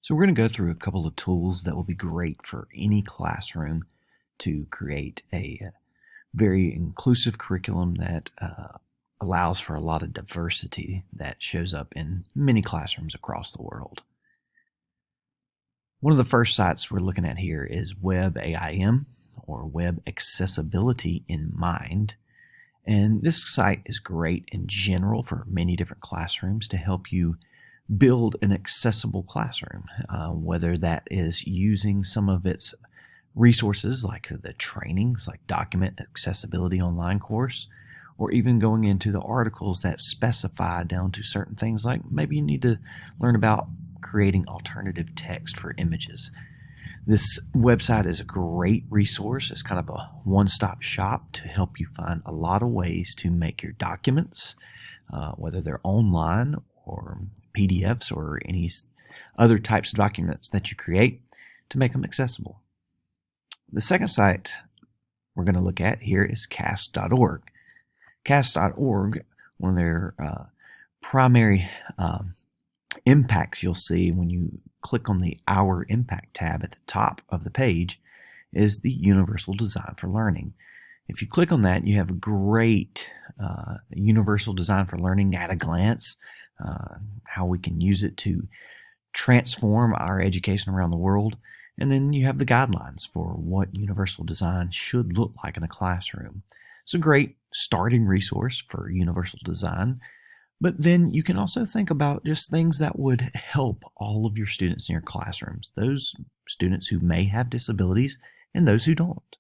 So we're going to go through a couple of tools that will be great for any classroom to create a very inclusive curriculum that allows for a lot of diversity that shows up in many classrooms across the world. One of the first sites we're looking at here is WebAIM, or Web Accessibility in Mind. And this site is great in general for many different classrooms to help you build an accessible classroom, whether that is using some of its resources like the trainings, like Document Accessibility Online course, or even going into the articles that specify down to certain things like maybe you need to learn about creating alternative text for images. This website is a great resource. It's kind of a one-stop shop to help you find a lot of ways to make your documents, whether they're online or PDFs or any other types of documents that you create, to make them accessible. The second site we're going to look at here is Cast.org. Cast.org, one of their primary impacts you'll see when you click on the Our Impact tab at the top of the page is the Universal Design for Learning. If you click on that, you have a great Universal Design for Learning at a glance, how we can use it to transform our education around the world. And then you have the guidelines for what universal design should look like in a classroom. It's a great starting resource for universal design, but then you can also think about just things that would help all of your students in your classrooms, those students who may have disabilities and those who don't.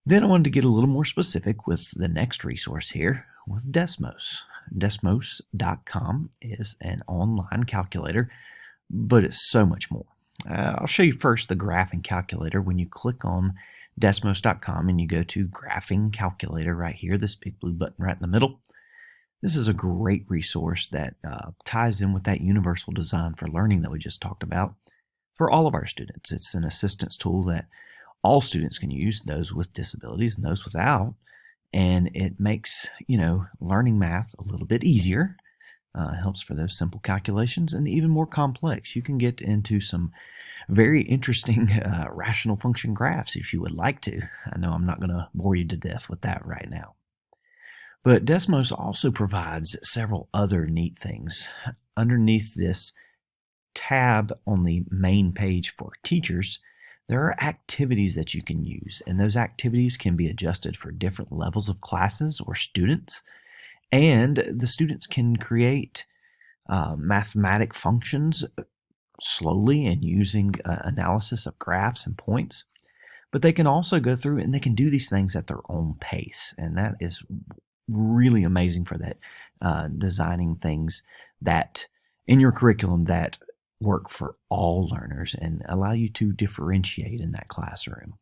Then I wanted to get a little more specific with the next resource here with Desmos. Desmos.com is an online calculator, but it's so much more. I'll show you first the graphing calculator. When you click on Desmos.com and you go to graphing calculator right here, this big blue button right in the middle, this is a great resource that ties in with that universal design for learning that we just talked about for all of our students. It's an assistance tool that all students can use, those with disabilities and those without, and it makes, learning math a little bit easier. Helps for those simple calculations, and even more complex. You can get into some very interesting rational function graphs if you would like to. I know I'm not going to bore you to death with that right now. But Desmos also provides several other neat things. Underneath this tab on the main page for teachers, there are activities that you can use, and those activities can be adjusted for different levels of classes or students. And the students can create mathematic functions slowly and using analysis of graphs and points. But they can also go through and they can do these things at their own pace. And that is really amazing for that, designing things that in your curriculum that work for all learners and allow you to differentiate in that classroom.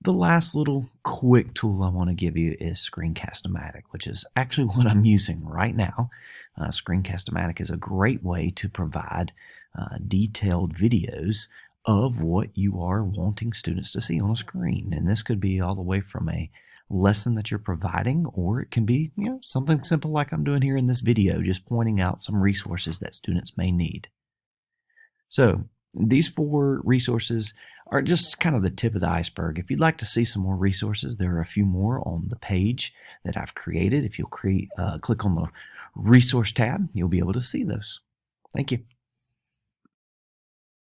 The last little quick tool I want to give you is Screencast-O-Matic, which is actually what I'm using right now. Screencast-O-Matic is a great way to provide detailed videos of what you are wanting students to see on a screen. And this could be all the way from a lesson that you're providing, or it can be something simple like I'm doing here in this video, just pointing out some resources that students may need. So these 4 resources are just kind of the tip of the iceberg. If you'd like to see some more resources, there are a few more on the page that I've created. If you'll click on the resource tab, you'll be able to see those. Thank you.